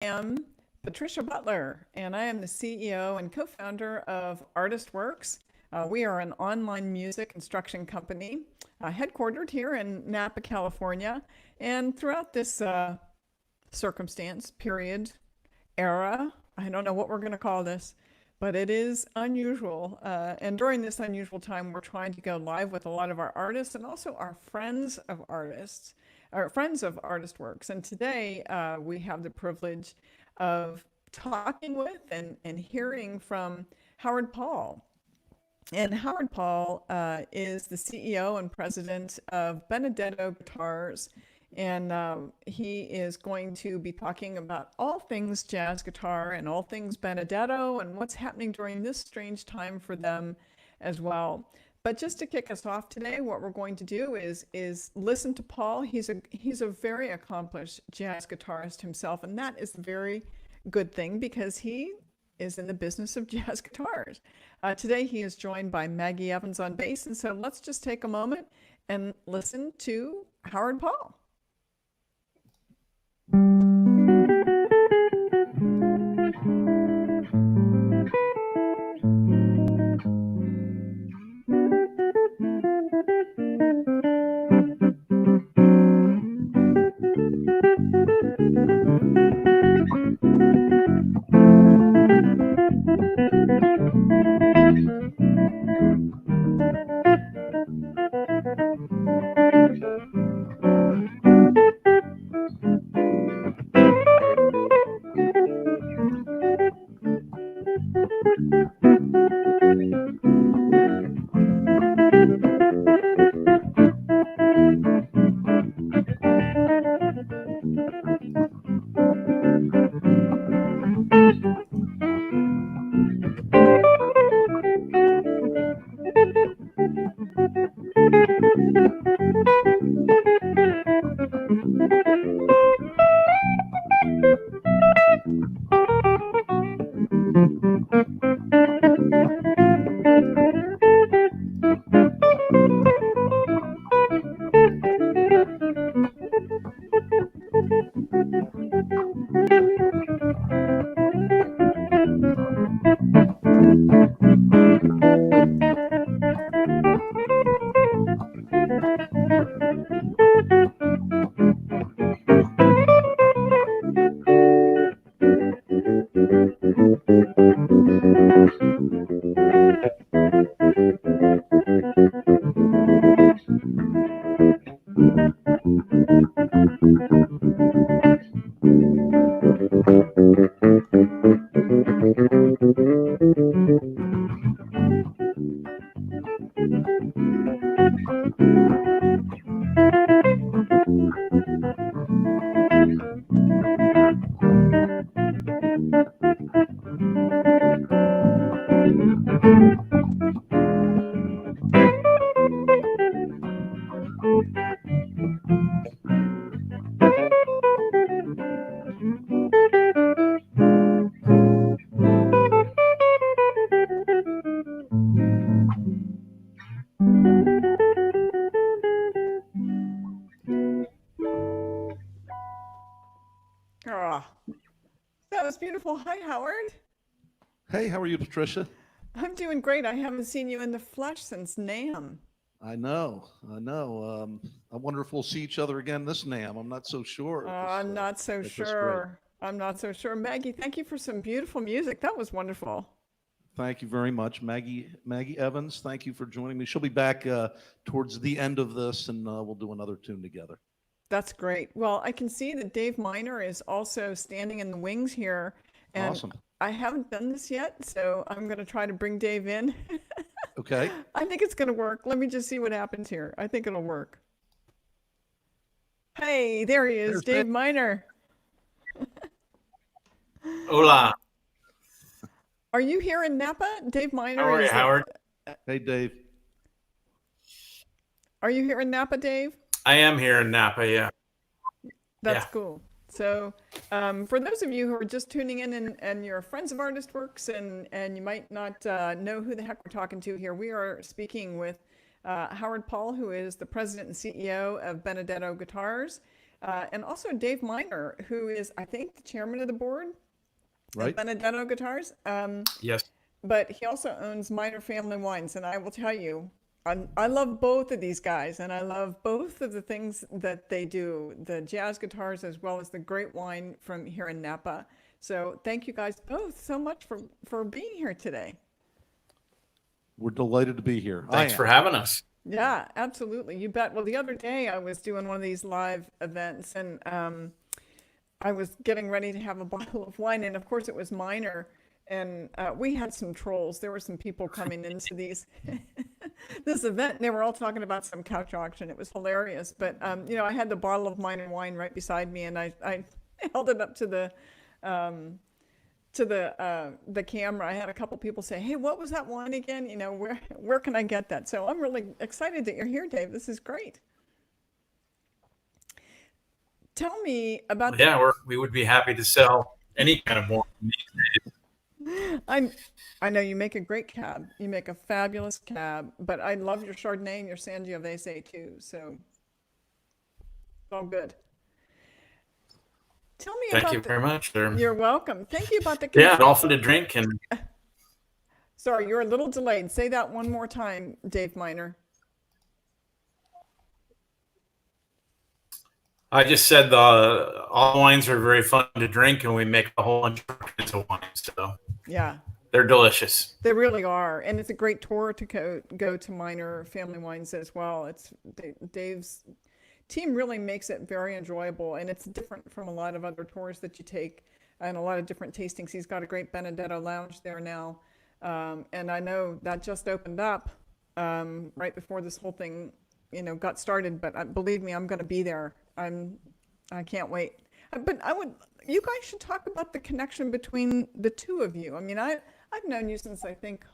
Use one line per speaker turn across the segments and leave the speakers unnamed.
am Patricia Butler, and I am the CEO and co-founder of Artist Works. We are an online music construction company headquartered here in Napa, California. And throughout this circumstance, period, era, I don't know what we're going to call this, but it is unusual. And during this unusual time, we're trying to go live with a lot of our artists and also our friends of artists, our friends of Artist Works. And today we have the privilege of talking with and hearing from Howard Paul. And Howard Paul is the CEO and president of Benedetto Guitars. And he is going to be talking about all things jazz guitar and all things Benedetto and what's happening during this strange time for them as well. But just to kick us off today, what we're going to do is listen to Paul. He's a very accomplished jazz guitarist himself, and that is a very good thing because he is in the business of jazz guitars. Today he is joined by Maggie Evans on bass, and so let's just take a moment and listen to Howard Paul. Ah, that was beautiful. Hi, Howard.
Hey, how are you, Patricia?
I'm doing great. I haven't seen you in the flesh since NAM.
I know. I wonder if we'll see each other again this NAM. I'm not so sure
I'm not so
at this rate.
sure. I'm not so sure. Maggie, thank you for some beautiful music. That was wonderful.
Thank you very much, Maggie Evans. Thank you for joining me. She'll be back towards the end of this, and we'll do another tune together.
That's great. Well, I can see that Dave Miner is also standing in the wings here, and
Awesome.
I haven't done this yet, so I'm going to try to bring Dave in.
Okay.
I think it's going to work. Let me just see what happens here. I think it'll work. Hey, there he is,
There's Dave.
Dave Miner.
Hola.
Are you here in Napa? Dave
How
Miner
are you,
is the,
Howard?
Hey, Dave.
Are you here in Napa, Dave?
I am here in Napa, yeah.
That's
Yeah.
cool. So, for those of you who are just tuning in and you're friends of Artist Works and you might not know who the heck we're talking to here, we are speaking with Howard Paul, who is the president and CEO of Benedetto Guitars. and also Dave Miner, who is, I think, the chairman of the board
Right?
of Benedetto Guitars.
Yes.
But he also owns Miner Family Wines, and I will tell you, I love both of these guys, and I love both of the things that they do, the jazz guitars as well as the great wine from here in Napa. So thank you guys both so much for being here today.
We're delighted to be here.
Thanks for having us.
Yeah, absolutely. You bet. Well, the other day I was doing one of these live events, and I was getting ready to have a bottle of wine, and of course it was Miner. And we had some trolls. There were some people coming into this event, and they were all talking about some couch auction. It was hilarious. But I had the bottle of Miner wine right beside me, and I held it up to the camera. I had a couple people say, "Hey, what was that wine again? Where can I get that?" So I'm really excited that you're here, Dave. This is great. Tell me about.
Yeah, we would be happy to sell any kind of wine these days.
I know you make a great cab. You make a fabulous cab, but I love your Chardonnay and your Sangiovese too. So it's all good. Tell me
Thank
about
you very much, sir.
You're welcome. Thank you about the.
Yeah, all fun to drink. And
Sorry, you're a little delayed. Say that one more time, Dave Miner.
I just said all wines are very fun to drink, and we make a whole bunch of kinds of wines. So
Yeah,
they're delicious.
they really are, and it's a great tour to go to Miner Family Wines as well. It's Dave's team really makes it very enjoyable, and it's different from a lot of other tours that you take and a lot of different tastings. He's got a great Benedetto lounge there now, and I know that just opened up right before this whole thing got started. But believe me, I'm going to be there. I can't wait. But you guys should talk about the connection between the two of you. I mean, I've known you since I think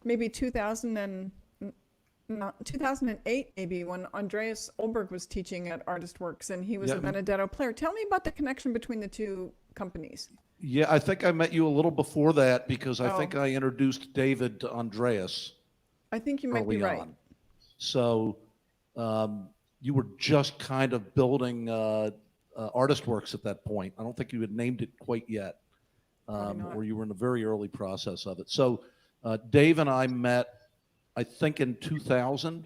maybe 2008, maybe, when Andreas Olberg was teaching at Artist Works, and he was a Benedetto player. Tell me about the connection between the two companies.
Yeah, I think I met you a little before that because I think I introduced David to Andreas.
I think you might be right.
On. So you were just kind of building Artist Works at that point. I don't think you had named it quite yet, or you were in a very early process of it. So Dave and I met, I think, in 2000,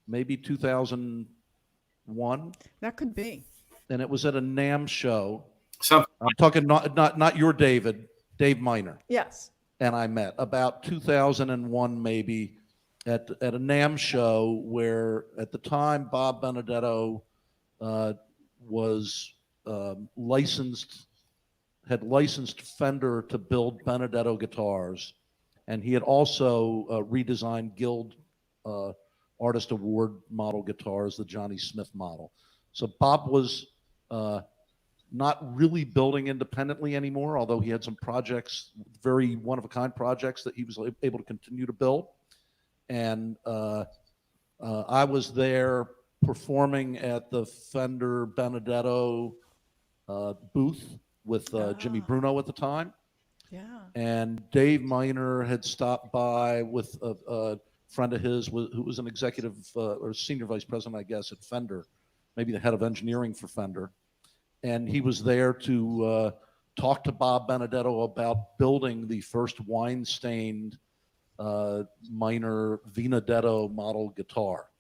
maybe 2001.
That could be.
And it was at a NAMM show.
So
I'm talking not your David, Dave Miner.
Yes.
And I met about 2001, maybe, at a NAMM show where at the time Bob Benedetto was had licensed Fender to build Benedetto guitars, and he had also redesigned Guild Artist Award model guitars, the Johnny Smith model. So Bob was not really building independently anymore, although he had some projects, very one-of-a-kind projects that he was able to continue to build. And I was there performing at the Fender Benedetto booth with Jimmy Bruno at the time.
Yeah.
And Dave Miner had stopped by with a friend of his who was an executive or senior vice president, I guess, at Fender, maybe the head of engineering for Fender. And he was there to talk to Bob Benedetto about building the first wine-stained Miner Benedetto model guitar.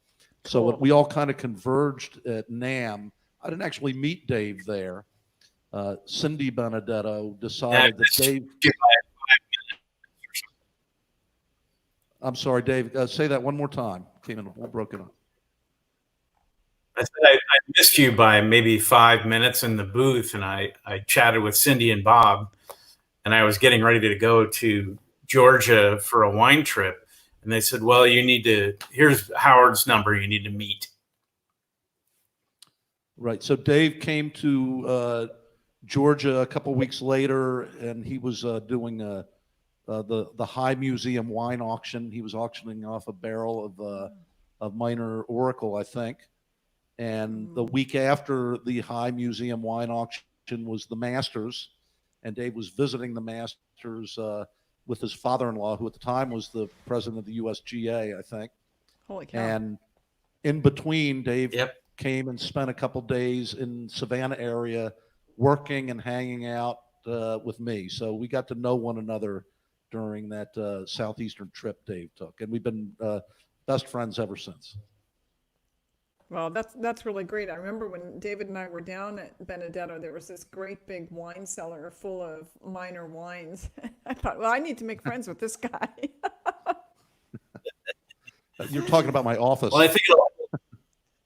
Cool.
So we all kind of converged at NAMM. I didn't actually meet Dave there. Cindy Benedetto decided that Dave... I'm sorry, Dave. Say that one more time. Came in all broken up.
I said I missed you by maybe 5 minutes in the booth, and I chatted with Cindy and Bob, and I was getting ready to go to Georgia for a wine trip, and they said, well, here's Howard's number, you need to meet.
Right. So Dave came to Georgia a couple weeks later, and he was doing the High Museum wine auction. He was auctioning off a barrel of Miner Oracle, I think. And the week after the High Museum wine auction was the Masters, and Dave was visiting the Masters with his father-in-law, who at the time was the president of the USGA, I think.
Holy cow.
And in between, Dave came and spent a couple days in Savannah area working and hanging out with me. So we got to know one another during that southeastern trip Dave took, and we've been best friends ever since.
Well, that's really great. I remember when David and I were down at Benedetto, there was this great big wine cellar full of minor wines. I thought, well, I need to make friends with this guy.
You're talking about my office.
Well, I think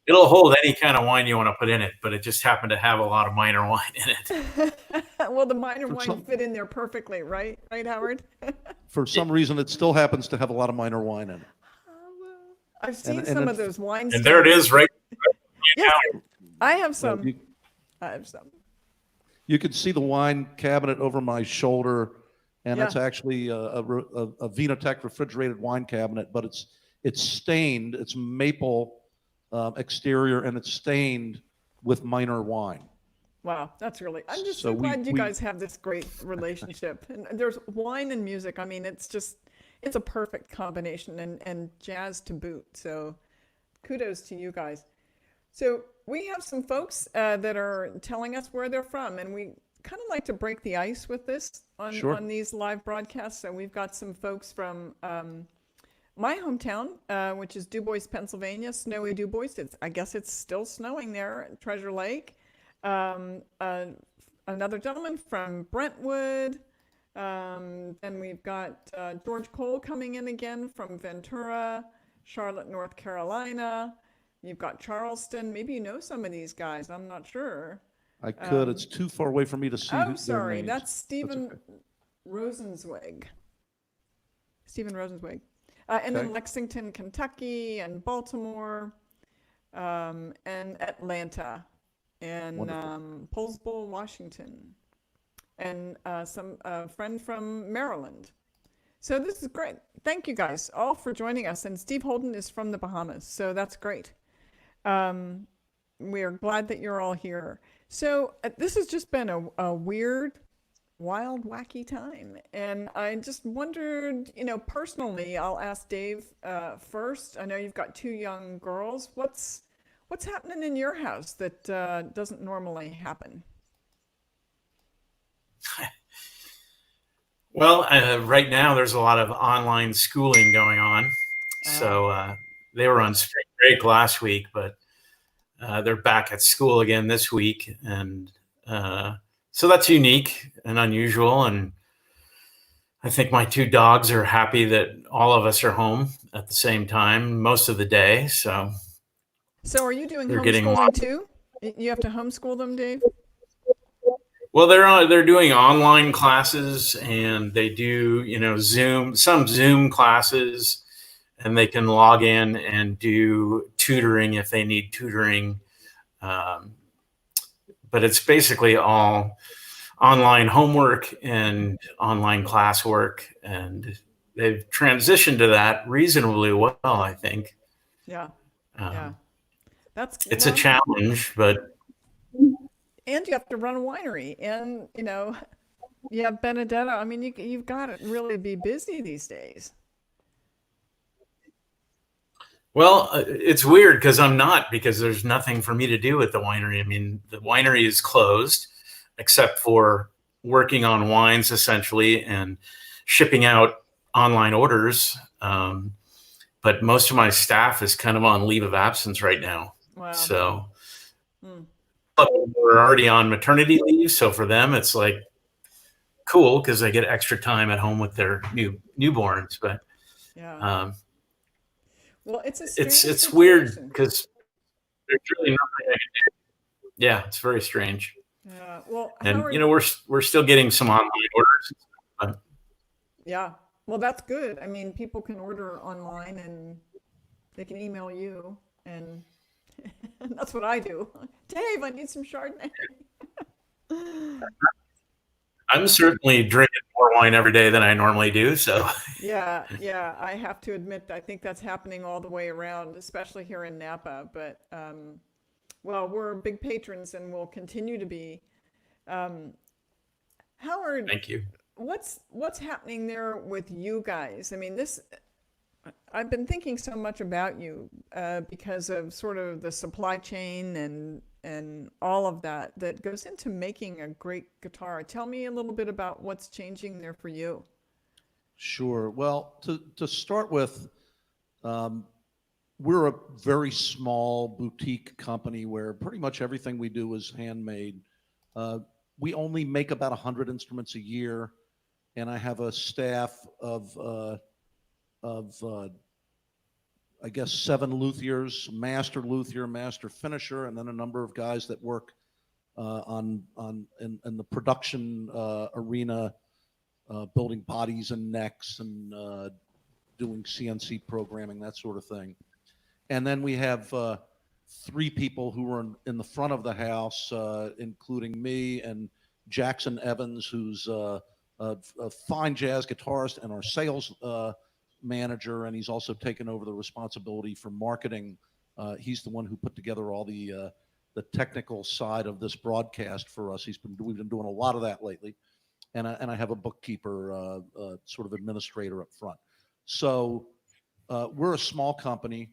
it'll hold any kind of wine you want to put in it, but it just happened to have a lot of minor wine in it.
Well, the minor wine fit in there perfectly, right? Right, Howard?
For some reason, it still happens to have a lot of minor wine in it.
I've seen some of those wine.
And there it is, right?
Yes, I have some.
You,
I have some.
you can see the wine cabinet over my shoulder, and
Yeah.
it's actually a Vinotech refrigerated wine cabinet, but it's stained. It's maple exterior, and it's stained with minor wine.
Wow, that's really. I'm just
So
so
we-
glad you
we-
guys have this great relationship. And there's wine and music. I mean, it's a perfect combination, and jazz to boot. So, kudos to you guys. So we have some folks that are telling us where they're from, and we kind of like to break the ice with this
Sure.
on these live broadcasts. So we've got some folks from my hometown, which is DuBois, Pennsylvania, snowy DuBois. I guess it's still snowing there at Treasure Lake. Another gentleman from Brentwood. Then we've got George Cole coming in again from Ventura, Charlotte, North Carolina. You've got Charleston. Maybe you know some of these guys. I'm not sure.
I could. It's too far away for me to see.
Oh,
their
sorry.
names.
That's Stephen
okay.
Rosenzweig. Stephen Rosenzweig. And then
Okay.
Lexington, Kentucky, and Baltimore, and Atlanta, and
Wonderful.
Poulsbo, Washington, and some friend from Maryland. So this is great. Thank you guys all for joining us. And Steve Holden is from the Bahamas, so that's great. We are glad that you're all here. So this has just been a weird, wild, wacky time. And I just wondered, personally, I'll ask Dave first. I know you've got two young girls. What's happening in your house that doesn't normally happen?
Well, right now there's a lot of online schooling going on. So they were on spring break last week, but they're back at school again this week. And so that's unique and unusual. And I think my two dogs are happy that all of us are home at the same time most of the day. So
are you doing
They're getting
homeschooling too? You have to homeschool them, Dave?
well, they're doing online classes, and they do some Zoom classes, and they can log in and do tutoring if they need tutoring. But it's basically all online homework and online classwork, and they've transitioned to that reasonably well, I think.
Yeah.
Yeah.
That's
It's a challenge, but
and you have to run a winery, and you have Benedetto. I mean, you've got to really be busy these days.
well, it's weird because I'm not, because there's nothing for me to do at the winery. I mean, the winery is closed except for working on wines essentially and shipping out online orders. But most of my staff is kind of on leave of absence right now.
Wow.
So we're already on maternity leave. So for them, it's like cool because they get extra time at home with their newborns. But
Yeah. Well, it's a
it's weird
situation.
because there's really nothing I can do. Yeah, it's very strange.
Yeah. Well,
And
Howard,
we're still getting some online orders. But
yeah. Well, that's good. I mean, people can order online and they can email you, and that's what I do. Dave, I need some Chardonnay.
I'm certainly drinking more wine every day than I normally do. So
Yeah, I have to admit, I think that's happening all the way around, especially here in Napa. But well, we're big patrons and will continue to be. Howard,
thank you.
what's happening there with you guys? I mean, I've been thinking so much about you because of sort of the supply chain and all of that that goes into making a great guitar. Tell me a little bit about what's changing there for you.
Sure. Well, to start with, um, we're a very small boutique company where pretty much everything we do is handmade. Uh, we only make about 100 instruments a year, and I have a staff of I guess 7 luthiers, master luthier, master finisher, and then a number of guys that work in the production arena, building bodies and necks and doing CNC programming, that sort of thing. And then we have 3 people who are in the front of the house, including me and Jackson Evans, who's a fine jazz guitarist and our sales manager, and he's also taken over the responsibility for marketing. He's the one who put together all the technical side of this broadcast for us. We've been doing a lot of that lately, and I have a bookkeeper, sort of administrator up front. So we're a small company,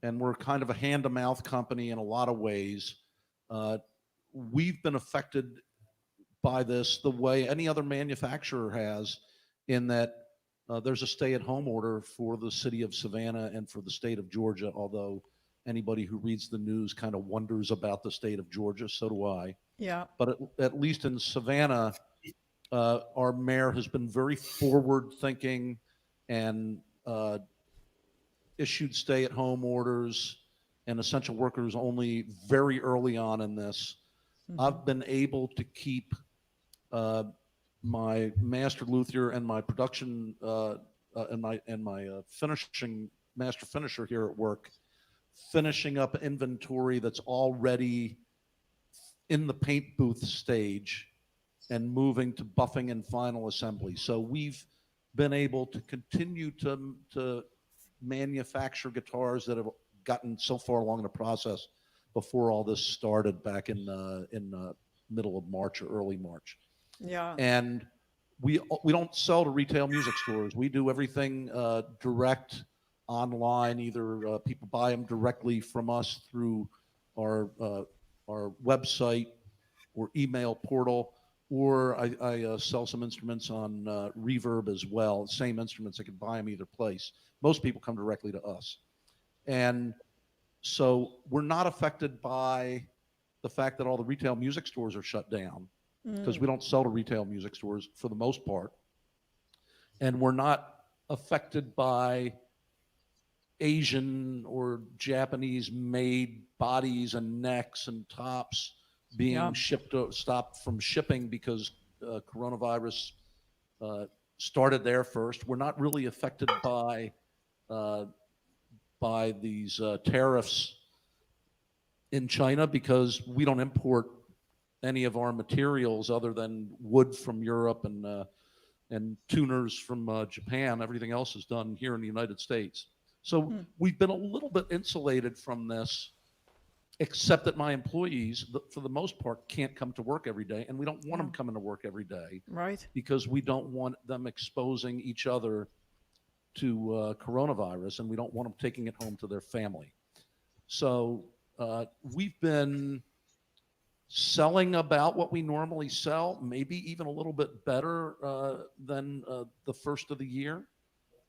and we're kind of a hand-to-mouth company in a lot of ways. We've been affected by this the way any other manufacturer has, in that there's a stay-at-home order for the city of Savannah and for the state of Georgia, although anybody who reads the news kind of wonders about the state of Georgia. So do I.
Yeah.
But at least in Savannah, our mayor has been very forward-thinking and issued stay-at-home orders and essential workers only very early on in this. I've been able to keep my master luthier and my production and my finishing master finisher here at work, finishing up inventory that's already in the paint booth stage and moving to buffing and final assembly. So we've been able to continue to manufacture guitars that have gotten so far along in the process before all this started back in middle of March or early March.
Yeah.
And we don't sell to retail music stores. We do everything direct online. Either people buy them directly from us through our website or email portal, or I sell some instruments on Reverb as well. Same instruments, I can buy them either place. Most people come directly to us. And so we're not affected by the fact that all the retail music stores are shut down, because we don't sell to retail music stores for the most part. And we're not affected by Asian or Japanese made bodies and necks and tops being stopped from shipping because coronavirus started there first. We're not really affected by these tariffs in China, because we don't import any of our materials other than wood from Europe and tuners from Japan. Everything else is done here in the United States. So we've been a little bit insulated from this, except that my employees, for the most part, can't come to work every day, and we don't want them coming to work every day,
Right.
because we don't want them exposing each other to coronavirus, and we don't want them taking it home to their family. So we've been selling about what we normally sell, maybe even a little bit better than the first of the year.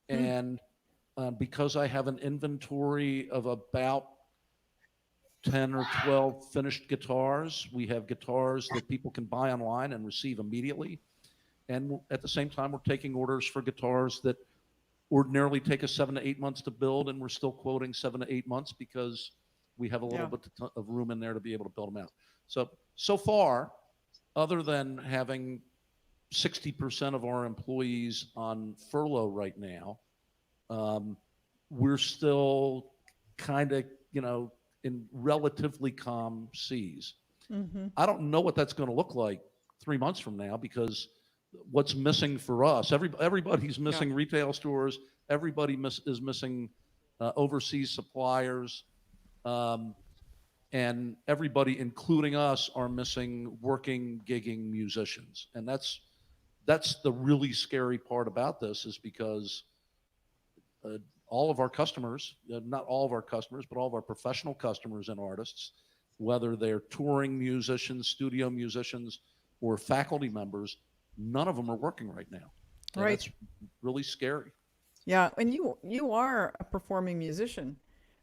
And because I have an inventory of about 10 or 12 finished guitars, we have guitars that people can buy online and receive immediately. And at the same time, we're taking orders for guitars that ordinarily take us 7 to 8 months to build, and we're still quoting 7 to 8 months because we have a little bit of room in there to be able to build them out. So far, other than having 60% of our employees on furlough right now, we're still kind of, in relatively calm seas. I don't know what that's going to look like 3 months from now, because what's missing for us, everybody's missing retail stores, everybody is missing overseas suppliers, and everybody, including us, are missing working, gigging musicians. And that's the really scary part about this, is because all of our customers, not all of our customers, but all of our professional customers and artists, whether they're touring musicians, studio musicians, or faculty members, none of them are working right now. And
Right.
that's really scary.
Yeah, and you are a performing musician.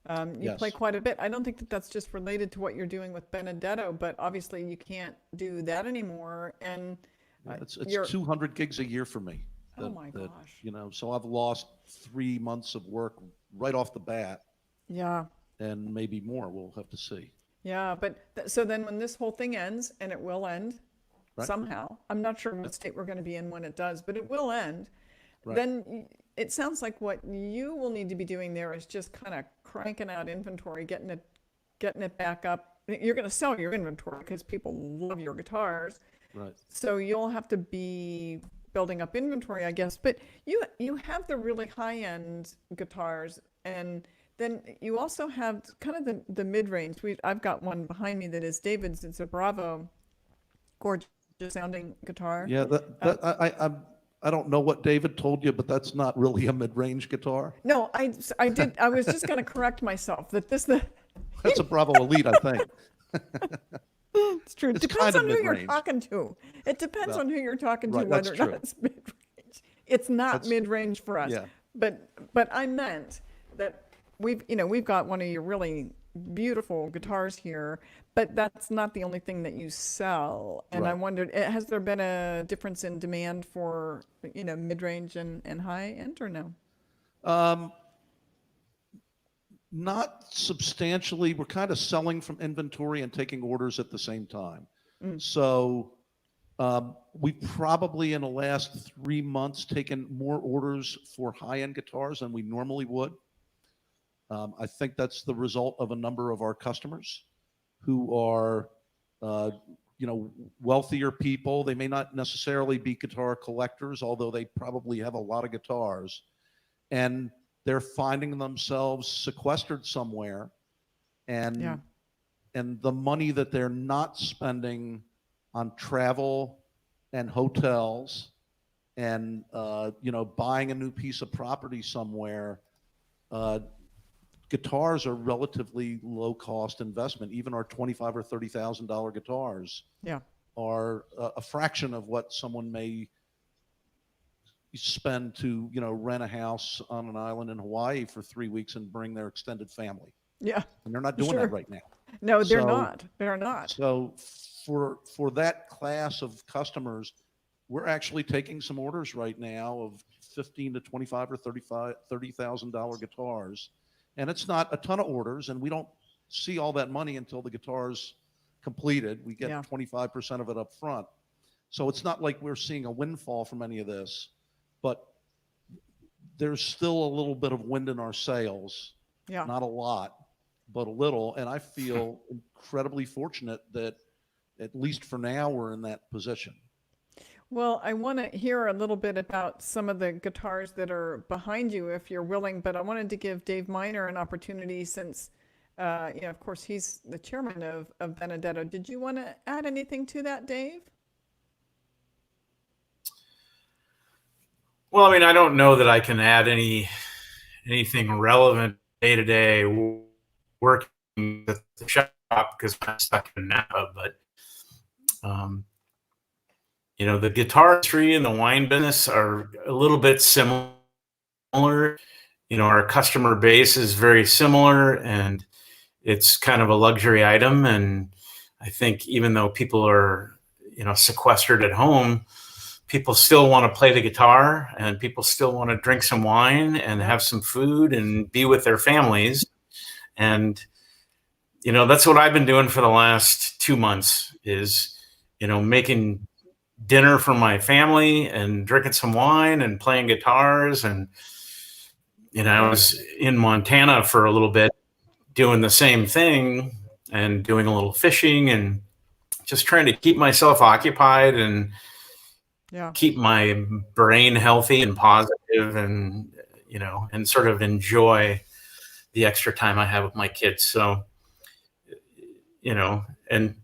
You play
Yes.
quite a bit. I don't think that that's just related to what you're doing with Benedetto, but obviously you can't do that anymore. And
It's
you're
200 gigs a year for me.
oh my gosh.
You know, so I've lost 3 months of work right off the bat,
Yeah,
and maybe more. We'll have to see.
yeah. But so then when this whole thing ends, and it will end
Right.
somehow, I'm not sure what state we're going to be in when it does, but it will end.
Right.
Then it sounds like what you will need to be doing there is just kind of cranking out inventory, getting it back up. You're going to sell your inventory because people love your guitars.
Right.
So you'll have to be building up inventory, I guess. But you have the really high-end guitars, and then you also have kind of the mid-range. I've got one behind me that is David's. It's a Bravo, gorgeous sounding guitar.
Yeah, I don't know what David told you, but that's not really a mid-range guitar.
No, I did. I was just going to correct myself that
That's a Bravo Elite, I think.
it's true. It
It's
depends
kind of
on who you're
mid-range.
talking to. It depends
Well,
on who you're talking to,
right, that's
whether or not
true.
it's mid-range. It's not
That's-
mid-range for us.
yeah.
But I meant that we've got one of your really beautiful guitars here, but that's not the only thing that you sell. And I
Right.
wondered, has there been a difference in demand for, mid-range and high end or no?
Not substantially. We're kind of selling from inventory and taking orders at the same time. So we probably in the last 3 months taken more orders for high-end guitars than we normally would. I think that's the result of a number of our customers who are, wealthier people. They may not necessarily be guitar collectors, although they probably have a lot of guitars. And they're finding themselves sequestered somewhere. And,
Yeah.
and the money that they're not spending on travel and hotels and, buying a new piece of property somewhere, guitars are relatively low cost investment. Even our $25,000 or $30,000 guitars
Yeah.
are a fraction of what someone may spend to, rent a house on an island in Hawaii for 3 weeks and bring their extended family.
Yeah.
And they're not doing
Sure.
that right now.
No, they're
So-
not. They're not.
So for that class of customers, we're actually taking some orders right now of $15,000 to $25,000 or $30,000 guitars. And it's not a ton of orders, and we don't see all that money until the guitar's completed. We get
Yeah.
25% of it up front. So it's not like we're seeing a windfall from any of this, but there's still a little bit of wind in our sails.
Yeah.
Not a lot, but a little. And I feel incredibly fortunate that at least for now, we're in that position.
Well, I want to hear a little bit about some of the guitars that are behind you, if you're willing, but I wanted to give Dave Miner an opportunity since, of course, he's the chairman of Benedetto. Did you want to add anything to that, Dave?
Well, I mean, I don't know that I can add anything relevant day to day working at the shop because I'm stuck in Napa. But the guitar industry and the wine business are a little bit similar. Our customer base is very similar, and it's kind of a luxury item. And I think even though people are, sequestered at home, people still want to play the guitar, and people still want to drink some wine and have some food and be with their families. And, that's what I've been doing for the last 2 months is, making dinner for my family and drinking some wine and playing guitars. And, I was in Montana for a little bit doing the same thing and doing a little fishing and just trying to keep myself occupied and
Yeah.
keep my brain healthy and positive and, and sort of enjoy the extra time I have with my kids. So, and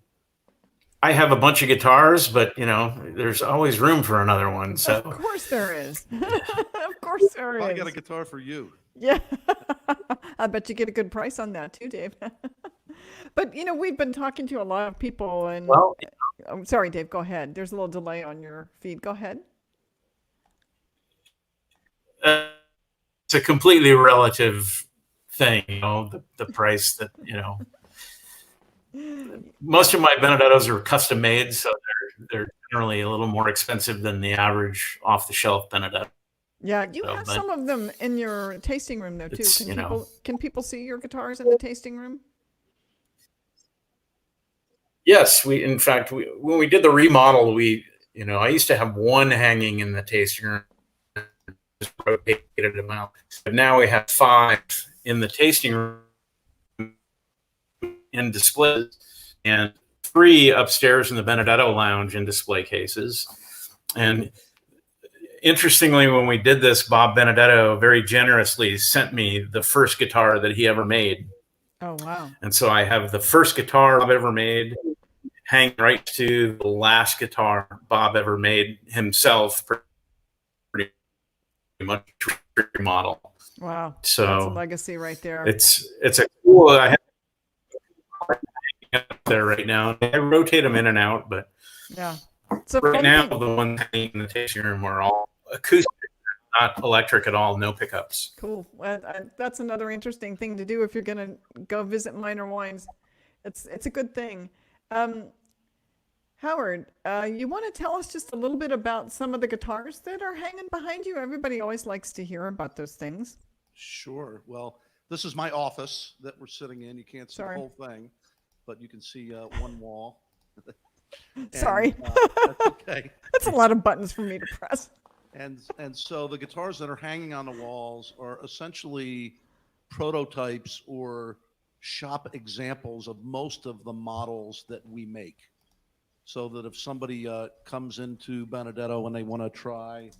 I have a bunch of guitars, but there's always room for another one. So
Of course there is. Of course there
I
is.
got a guitar for you.
Yeah. I bet you get a good price on that too, Dave. But we've been talking to a lot of people and
well,
I'm sorry, Dave, go ahead. There's a little delay on your feed. Go ahead.
it's a completely relative thing. The price that most of my Benedettos are custom made, so they're generally a little more expensive than the average off the shelf Benedetto.
Yeah, you have
But
some of them in your tasting room though too.
it's
Can people see your guitars in the tasting room?
yes, in fact when we did the remodel, I used to have one hanging in the tasting room, just rotated them out. But now we have 5 in the tasting room in displays, and 3 upstairs in the Benedetto lounge in display cases. And interestingly, when we did this, Bob Benedetto very generously sent me the first guitar that he ever made.
Oh, wow.
And so I have the first guitar Bob ever made hanging right to the last guitar Bob ever made himself, pretty much remodel.
Wow.
So
that's a legacy right there.
It's a cool. I have up there right now. I rotate them in and out, but
yeah. So
right now the ones hanging in the tasting room are all acoustic, not electric at all, no pickups.
Cool. That's another interesting thing to do if you're going to go visit Minor Wines. It's a good thing. Howard, you want to tell us just a little bit about some of the guitars that are hanging behind you? Everybody always likes to hear about those things.
Sure. Well, this is my office that we're sitting in. You can't see the whole thing, but you can see one wall.
Sorry.
That's okay.
That's a lot of buttons for me to press.
And so the guitars that are hanging on the walls are essentially prototypes or shop examples of most of the models that we make. So that if somebody comes into Benedetto and they want to try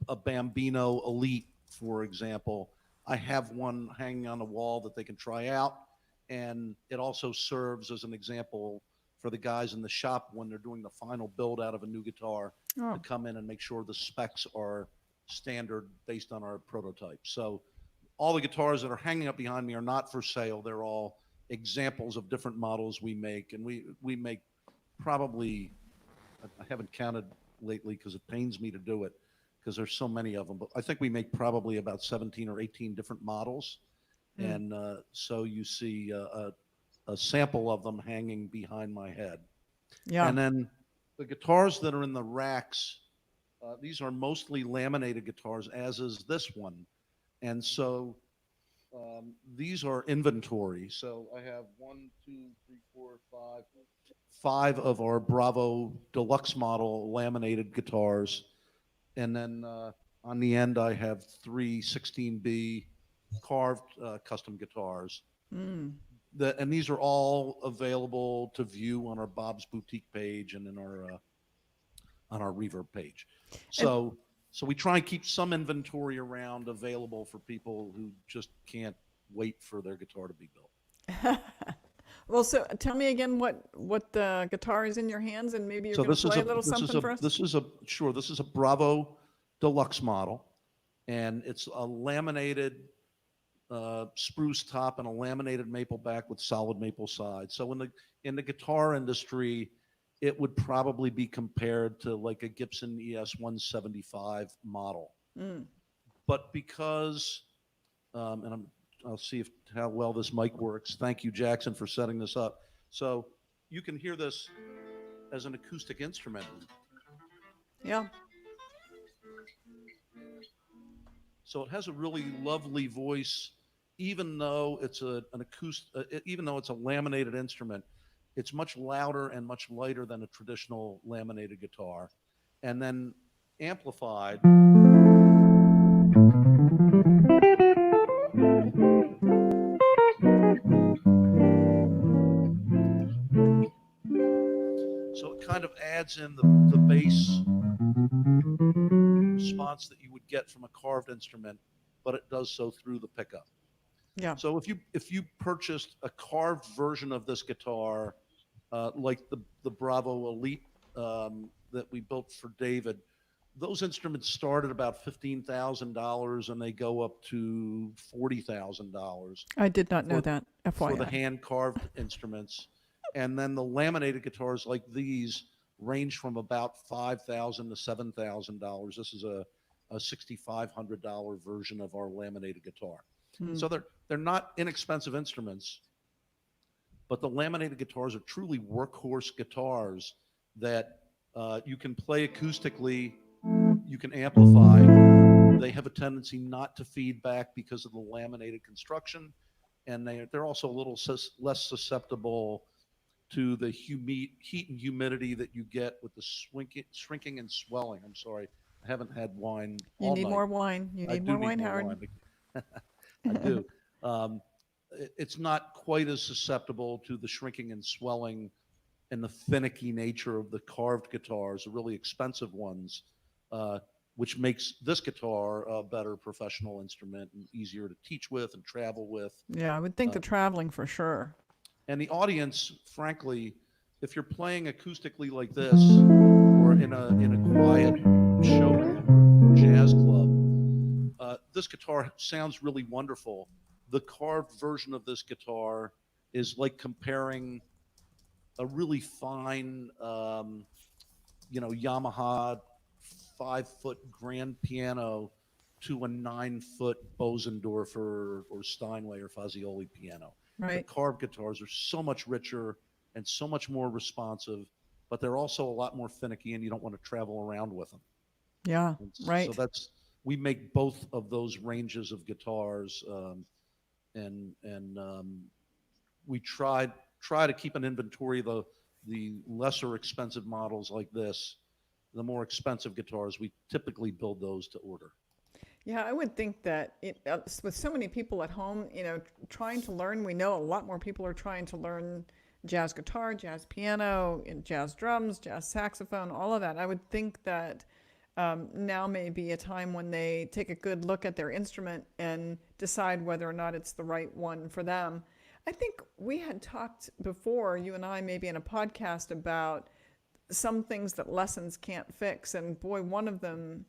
a Bambino Elite, for example, I have one hanging on the wall that they can try out. And it also serves as an example for the guys in the shop when they're doing the final build out of a new guitar to come in and make sure the specs are standard based on our prototype. So all the guitars that are hanging up behind me are not for sale. They're all examples of different models we make. And we make probably, I haven't counted lately because it pains me to do it because there's so many of them, but I think we make probably about 17 or 18 different models. And so you see a sample of them hanging behind my head. Yeah. And then the guitars that are in the racks, these are mostly laminated guitars, as is this one. And so these are inventory. So I have 5 of our Bravo Deluxe model laminated guitars. And then on the end, I have 3 16B carved custom guitars. And these are all available to view on our Bob's Boutique page and in our on our Reverb page. So we try and keep some inventory around available for people who just can't wait for their guitar to be built.
Well, so tell me again what the guitar is in your hands, and maybe you're going to play a little something for us.
This is a Bravo Deluxe model, and it's a laminated spruce top and a laminated maple back with solid maple sides. So in the guitar industry, it would probably be compared to like a Gibson ES 175 model. But because, and I'll see how well this mic works. Thank you, Jackson, for setting this up. So you can hear this as an acoustic instrument.
Yeah.
So it has a really lovely voice, even though it's an acoustic, even though it's a laminated instrument. It's much louder and much lighter than a traditional laminated guitar. And then amplified. So it kind of adds in the bass response that you would get from a carved instrument, but it does so through the pickup. Yeah. So if you purchased a carved version of this guitar, like the Bravo Elite that we built for David. Those instruments start at about $15,000 and they go up to $40,000
I did not know
for
that,
for the
FYI.
hand carved instruments. And then the laminated guitars like these range from about $5,000 to $7,000. This is a $6,500 version of our laminated guitar.
Hmm.
So they're not inexpensive instruments, but the laminated guitars are truly workhorse guitars that you can play acoustically, you can amplify. They have a tendency not to feedback because of the laminated construction, and they're also a little less susceptible to the heat and humidity that you get with the shrinking and swelling. I'm sorry, I haven't had wine
You
all
need
night.
more wine. You
I
need
do
more
need
wine,
more
Howard.
wine. I do. It's not quite as susceptible to the shrinking and swelling and the finicky nature of the carved guitars, the really expensive ones, which makes this guitar a better professional instrument and easier to teach with and travel with.
Yeah, I would think the
Uh,
traveling for sure.
And the audience, frankly, if you're playing acoustically like this, or in a quiet showroom or jazz club, this guitar sounds really wonderful. The carved version of this guitar is like comparing a really fine, Yamaha 5-foot grand piano to a 9-foot Bosendorfer or Steinway or Fazioli piano. The
Right.
carved guitars are so much richer and so much more responsive, but they're also a lot more finicky, and you don't want to travel around with them.
Yeah.
And
Right.
so we make both of those ranges of guitars, and we try to keep an inventory of the lesser expensive models like this. The more expensive guitars, we typically build those to order.
Yeah, I would think that with so many people at home, trying to learn, we know a lot more people are trying to learn jazz guitar, jazz piano, and jazz drums, jazz saxophone, all of that. I would think that now may be a time when they take a good look at their instrument and decide whether or not it's the right one for them. I think we had talked before, you and I, maybe in a podcast, about some things that lessons can't fix. And boy, one of them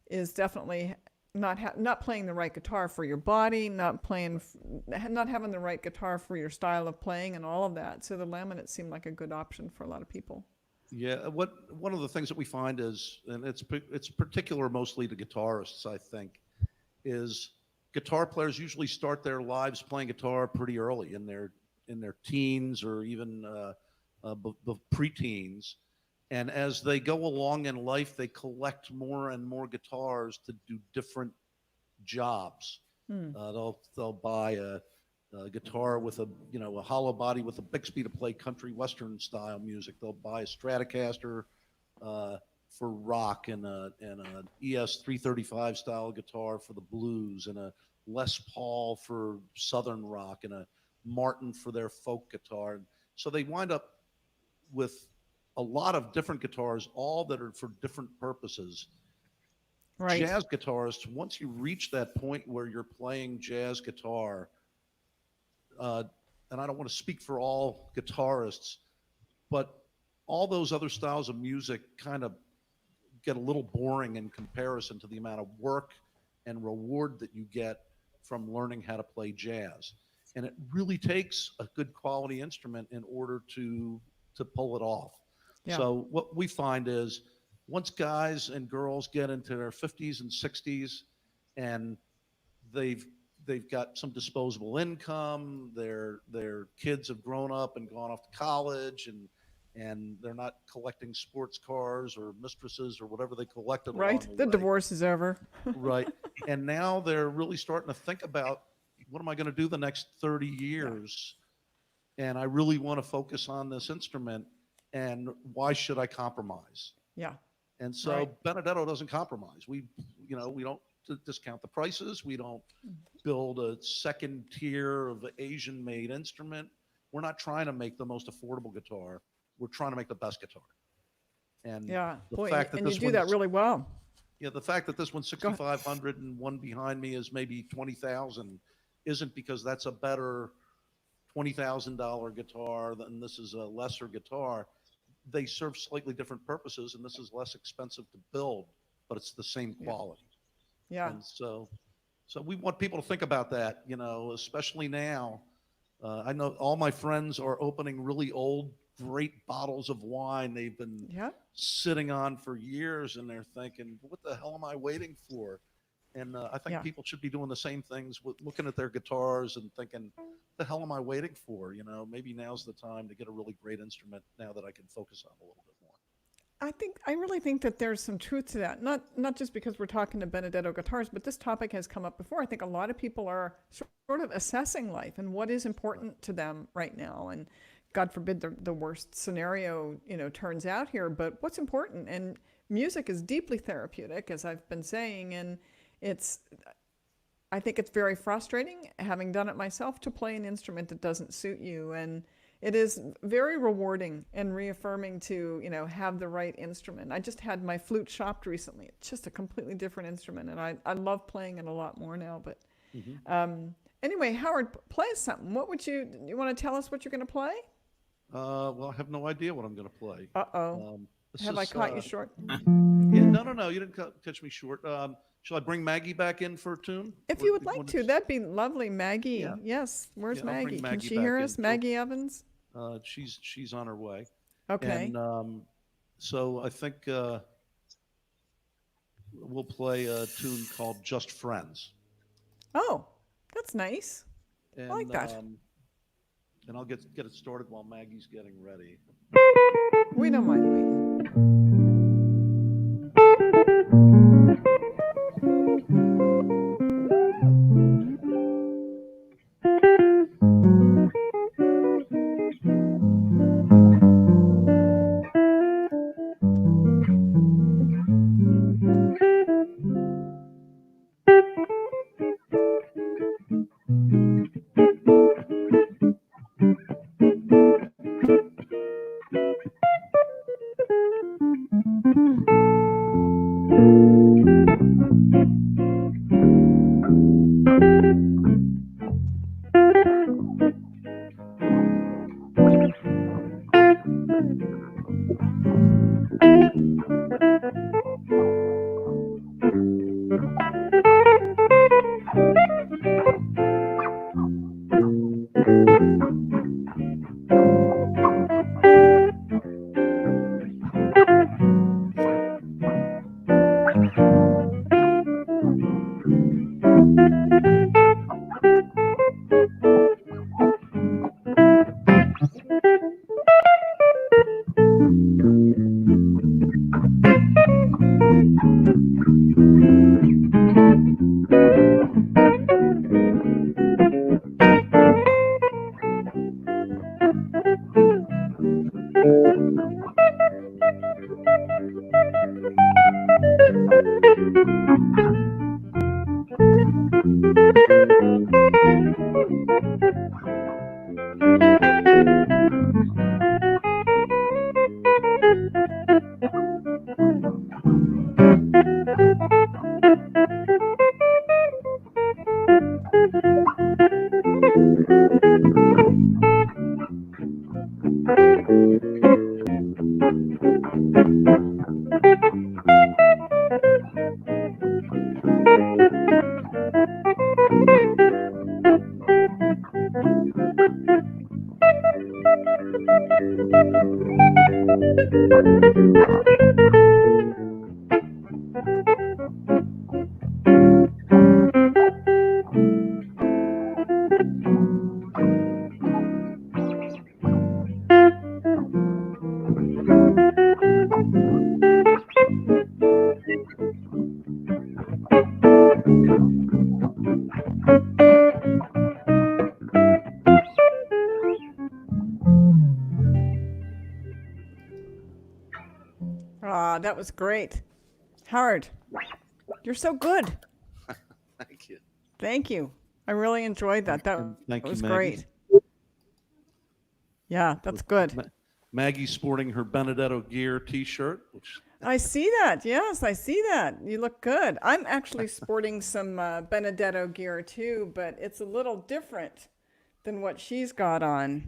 is definitely not playing the right guitar for your body, not having the right guitar for your style of playing, and all of that. So the laminate seemed like a good option for a lot of people.
Yeah, one of the things that we find is, and it's particular mostly to guitarists, I think, is guitar players usually start their lives playing guitar pretty early in their teens or even pre-teens. And as they go along in life, they collect more and more guitars to do different jobs. They'll buy a guitar with a hollow body with a Bixby to play country western style music. They'll buy a Stratocaster for rock, and an ES 335 style guitar for the blues, and a Les Paul for southern rock, and a Martin for their folk guitar. And so they wind up with a lot of different guitars, all that are for different purposes.
Right.
Jazz guitarists, once you reach that point where you're playing jazz guitar, and I don't want to speak for all guitarists, but all those other styles of music kind of get a little boring in comparison to the amount of work and reward that you get from learning how to play jazz. And it really takes a good quality instrument in order to pull it off.
Yeah.
So what we find is, once guys and girls get into their 50s and 60s, and they've got some disposable income, their kids have grown up and gone off to college, and they're not collecting sports cars or mistresses or whatever they collected along
Right. The
way.
divorce is over.
Right. And now they're really starting to think about, what am I going to do the next 30 years? And I really want to focus on this instrument, and why should I compromise?
Yeah.
And so
Right.
Benedetto doesn't compromise. We don't discount the prices. We don't build a second tier of Asian made instrument. We're not trying to make the most affordable guitar. We're trying to make the best guitar. And
Yeah.
the
Boy,
fact that
and
this
you do that
one's-
really well.
Yeah, the fact that this one's 6,500 and one behind me is maybe 20,000 isn't because that's a better $20,000 guitar, and this is a lesser guitar. They serve slightly different purposes, and this is less expensive to build, but it's the same quality.
Yeah.
And so we want people to think about that, you know, especially now. I know all my friends are opening really old, great bottles of wine they've been
Yeah.
sitting on for years, and they're thinking, what the hell am I waiting for? And I think
Yeah.
people should be doing the same things, with looking at their guitars and thinking, the hell am I waiting for? You know, maybe now's the time to get a really great instrument now that I can focus on a little bit more.
I really think that there's some truth to that. Not just because we're talking to Benedetto guitars, but this topic has come up before. I think a lot of people are sort of assessing life and what is important to them right now. And God forbid the worst scenario, you know, turns out here, but what's important? And music is deeply therapeutic, as I've been saying, and I think it's very frustrating, having done it myself, to play an instrument that doesn't suit you. And it is very rewarding and reaffirming to, you know, have the right instrument. I just had my flute shopped recently. It's just a completely different instrument, and I love playing it a lot more now. But anyway, Howard, play us something. What would you want to tell us what you're going to play?
Well, I have no idea what I'm going to play.
Uh-oh. Have I caught you short?
Yeah, no, you didn't catch me short. Shall I bring Maggie back in for a tune?
If you would like to, that'd be lovely. Maggie,
Yeah.
Yes. Where's
Yeah, I'll bring
Maggie? Can
Maggie
she
back
hear
in.
us? Maggie Evans?
She's on her way.
Okay.
And so I think we'll play a tune called "Just Friends."
Oh, that's nice.
And,
I like that.
And I'll get it started while Maggie's getting ready.
We don't mind waiting. Ah, that was great. Howard, you're so good.
Thank you.
Thank you. I really enjoyed that. That
Thank you,
was
Maggie.
great. Yeah, that's good.
Maggie's sporting her Benedetto gear T-shirt, which
I see that. Yes, I see that. You look good. I'm actually sporting some Benedetto gear too, but it's a little different than what she's got on.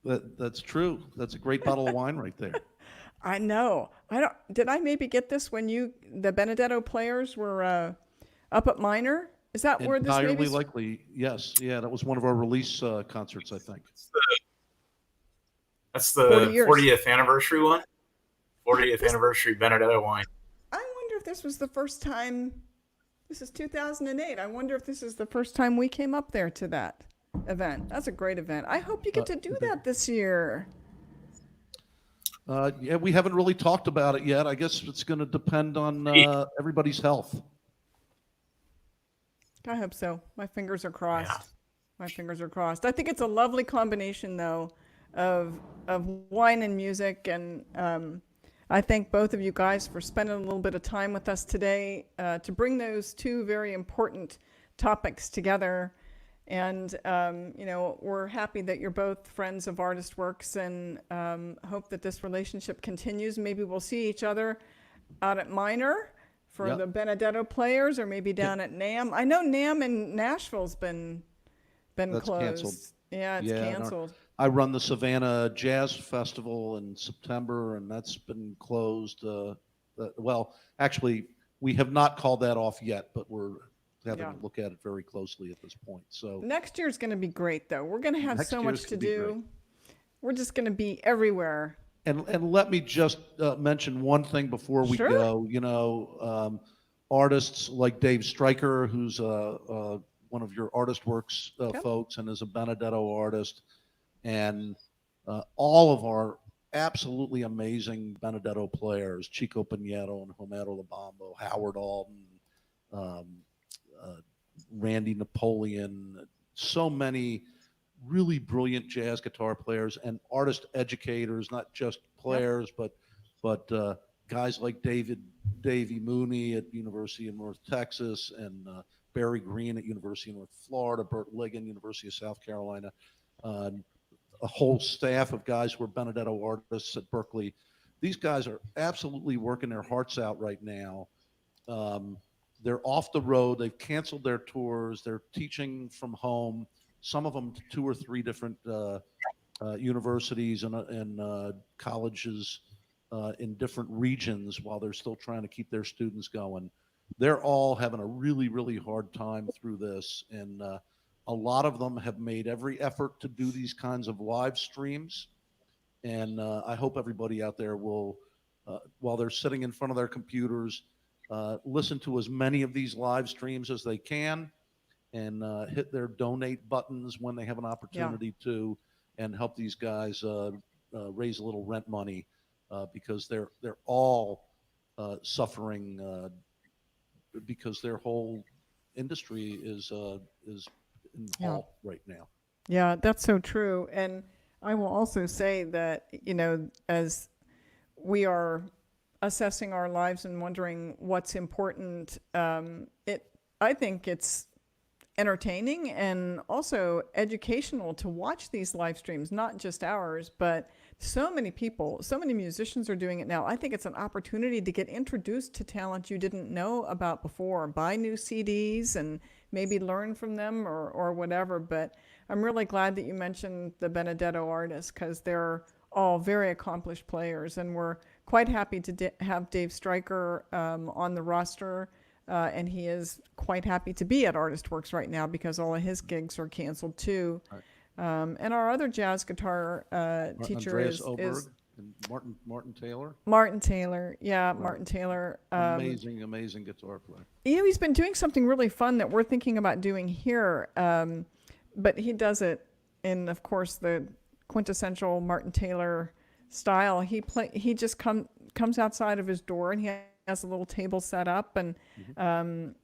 That's true. That's a great bottle of wine right there.
I know. Did I maybe get this when the Benedetto players were up at Minor? Is that where this maybe?
Entirely likely, yes. Yeah, that was one of our release concerts, I think.
That's the
40 years.
40th anniversary one. 40th anniversary Benedetto wine.
I wonder if this was the first time. This is 2008. I wonder if this is the first time we came up there to that event. That's a great event. I hope you get to do that this year.
Yeah, we haven't really talked about it yet. I guess it's going to depend on everybody's health.
I hope so. My fingers are crossed.
Yeah.
My fingers are crossed. I think it's a lovely combination, though, of wine and music, and I thank both of you guys for spending a little bit of time with us today to bring those two very important topics together. And we're happy that you're both friends of Artist Works, and hope that this relationship continues. Maybe we'll see each other out at Minor for the Benedetto players, or maybe down at NAMM. I know NAMM in Nashville's been
That's
closed.
canceled.
Yeah, it's canceled.
I run the Savannah Jazz Festival in September, and that's been closed. Well, actually, we have not called that off yet, but we're having to look at it very closely at this point. So
next year's going to be great, though. We're going to have so much to do.
Great.
We're just going to be everywhere.
And let me just mention one thing before we go. Artists like Dave Stryker, who's one of your Artist Works folks and is a Benedetto artist, and all of our absolutely amazing Benedetto players, Chico Pinedo and Homero Labambo, Howard Alden, Randy Napoleon, so many really brilliant jazz guitar players and artist educators, not just players, but guys like Davey Mooney at University of North Texas, and Barry Green at University of North Florida, Bert Ligon, University of South Carolina, a whole staff of guys who are Benedetto artists at Berkeley. These guys are absolutely working their hearts out right now. They're off the road. They've canceled their tours. They're teaching from home, some of them to 2 or 3 different universities and colleges in different regions, while they're still trying to keep their students going. They're all having a really, really hard time through this. And a lot of them have made every effort to do these kinds of live streams. And I hope everybody out there will, while they're sitting in front of their computers, listen to as many of these live streams as they can, and hit their donate buttons when they have an opportunity to, and help these guys raise a little rent money, because they're all suffering because their whole industry is in halt right now.
Yeah, that's so true. And I will also say that, as we are assessing our lives and wondering what's important, I think it's entertaining and also educational to watch these live streams, not just ours, but so many people, so many musicians are doing it now. I think it's an opportunity to get introduced to talent you didn't know about before, buy new CDs and maybe learn from them or whatever. But I'm really glad that you mentioned the Benedetto artists, because they're all very accomplished players, and we're quite happy to have Dave Stryker on the roster. And he is quite happy to be at Artist Works right now, because all of his gigs are canceled too. Right. And our other jazz guitar teacher
Andreas
is
Oberg and Martin Taylor.
Martin Taylor, Martin Taylor.
Amazing guitar player.
He's been doing something really fun that we're thinking about doing here, but he does it in, of course, the quintessential Martin Taylor style. He just comes outside of his door, and he has a little table set up, and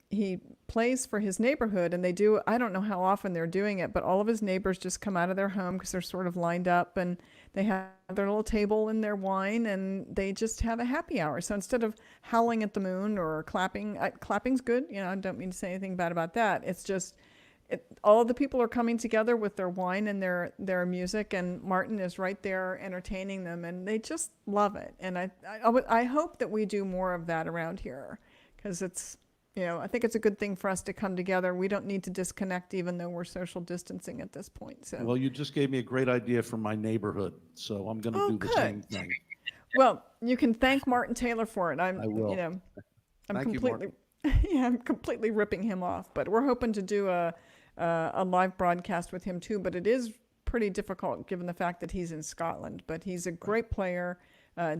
he plays for his neighborhood, and I don't know how often they're doing it, but all of his neighbors just come out of their home, because they're sort of lined up, and they have their little table and their wine, and they just have a happy hour. So instead of howling at the moon or clapping, clapping's good, I don't mean to say anything bad about that. It's just all of the people are coming together with their wine and their music, and Martin is right there entertaining them, and they just love it. And I hope that we do more of that around here, because it's I think it's a good thing for us to come together. We don't need to disconnect, even though we're social distancing at this point. So,
Well, you just gave me a great idea for my neighborhood, so I'm going to do the
good.
same thing.
Well, you can thank Martin Taylor for it.
I will.
I'm
Thank you,
completely, yeah, I'm completely ripping him off. But we're hoping to do a live broadcast with him too. But it is pretty difficult given the fact that he's in Scotland. But he's a great player.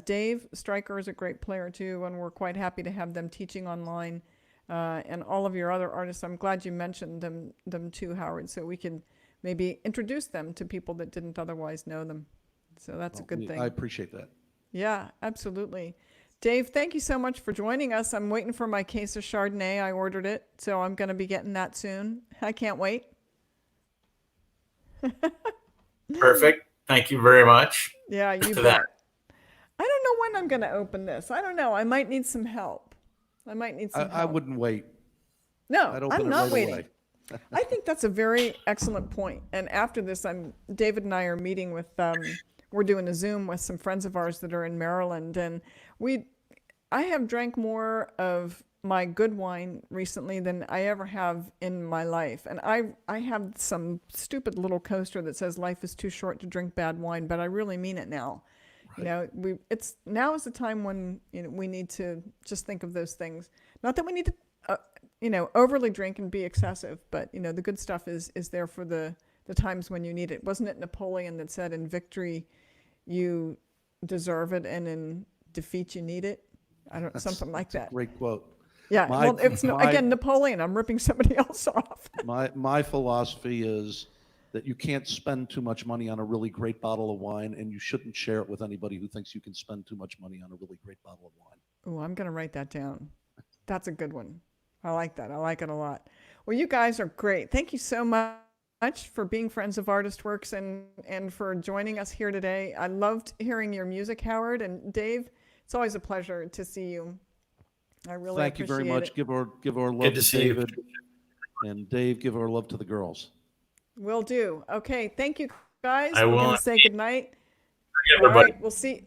Dave Stryker is a great player too, and we're quite happy to have them teaching online. And all of your other artists, I'm glad you mentioned them too, Howard, so we can maybe introduce them to people that didn't otherwise know them. So that's a good thing.
I appreciate that.
Yeah, absolutely. Dave, thank you so much for joining us. I'm waiting for my case of Chardonnay. I ordered it, so I'm going to be getting that soon. I can't wait.
Perfect. Thank you very much.
Yeah, you
For
bet.
that.
I don't know when I'm going to open this. I don't know. I might need some help.
I wouldn't wait.
No,
I'd open
I'm
it
not
right
waiting.
away.
I think that's a very excellent point. And after this, David and I are meeting with, we're doing a Zoom with some friends of ours that are in Maryland. And I have drank more of my good wine recently than I ever have in my life. And I have some stupid little coaster that says life is too short to drink bad wine, but I really mean it now. Right. Now is the time when we need to just think of those things. Not that we need to, overly drink and be excessive, but the good stuff is there for the times when you need it. Wasn't it Napoleon that said, "In victory, you deserve it, and in defeat, you need it"? Something like that.
Great quote.
Yeah. Again, Napoleon. I'm ripping somebody else off.
My philosophy is that you can't spend too much money on a really great bottle of wine, and you shouldn't share it with anybody who thinks you can spend too much money on a really great bottle of wine.
Oh, I'm going to write that down. That's a good one. I like that. I like it a lot. Well, you guys are great. Thank you so much for being friends of Artist Works and for joining us here today. I loved hearing your music, Howard. And Dave, it's always a pleasure to see you. I really
Thank you very much.
it.
Give our love
Good to
to
see you.
David. And Dave, give our love to the girls.
Will do. Okay. Thank you, guys.
I
We're
will.
going to say goodnight.
Everybody.
All right. We'll see.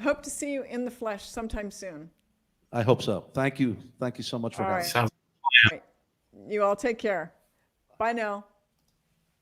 Hope to see you in the flesh sometime soon.
I hope so. Thank you. Thank you so much for
All
having
right.
me.
Sounds
You all take care. Bye now.